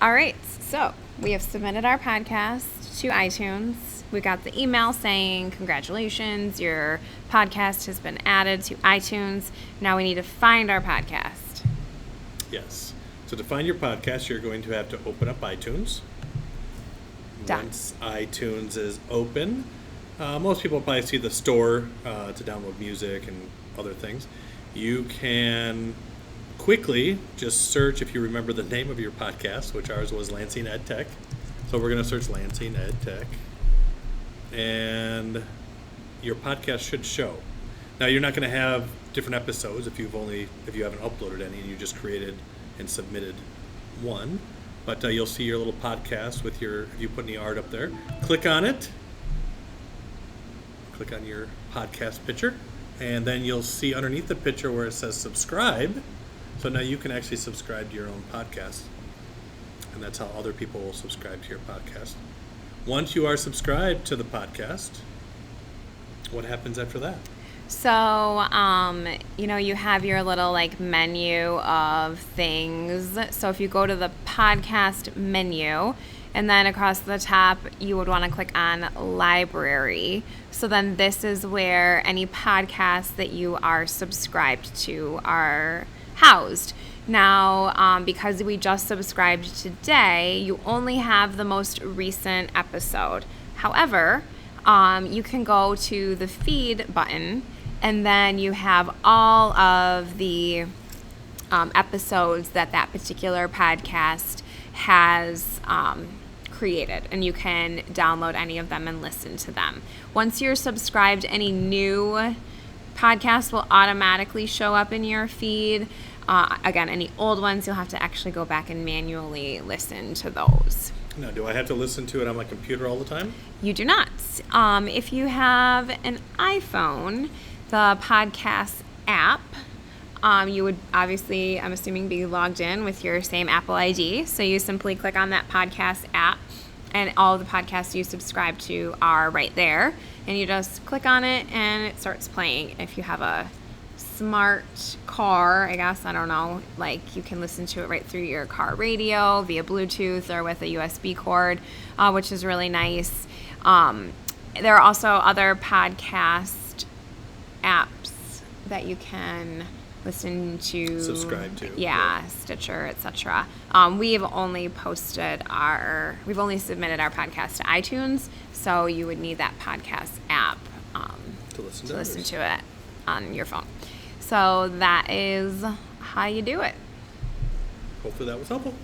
All right, so we have submitted our podcast to iTunes. We got the email saying, congratulations, your podcast has been added to iTunes. Now we need to find our podcast. Yes. So to find your podcast, you're going to have to open up iTunes. Done. Once iTunes is open, most people probably see the store to download music and other things. You can quickly just search, if you remember the name of your podcast, which ours was Lansing Ed Tech. So we're going to search Lansing Ed Tech, and your podcast should show. Now you're not going to have different episodes if you haven't uploaded any and you just created and submitted one. But you'll see your little podcast with if you put any art up there. Click on it. Click on your podcast picture, and then you'll see underneath the picture where it says subscribe. So now you can actually subscribe to your own podcast, and that's how other people will subscribe to your podcast. Once you are subscribed to the podcast, what happens after that? So, you have your little menu of things. So if you go to the podcast menu, and then across the top, you would want to click on library. So then this is where any podcasts that you are subscribed to are housed. Now, because we just subscribed today, you only have the most recent episode. However, you can go to the feed button, and then you have all of the episodes that particular podcast has created, and you can download any of them and listen to them. Once you're subscribed, any new podcast will automatically show up in your feed. Again, any old ones, you'll have to actually go back and manually listen to those. Now, do I have to listen to it on my computer all the time? You do not. If you have an iPhone, the podcast app, you would obviously, I'm assuming, be logged in with your same Apple ID. So you simply click on that podcast app, and all the podcasts you subscribe to are right there. And you just click on it, and it starts playing. If you have a smart car, I guess, I don't know, you can listen to it right through your car radio via Bluetooth or with a USB cord, which is really nice. There are also other podcast apps that you can listen to, subscribe to, yeah, Stitcher, etc. We've only submitted our podcast to iTunes, so you would need that podcast app to listen to it on your phone. So that is how you do it. Hopefully that was helpful.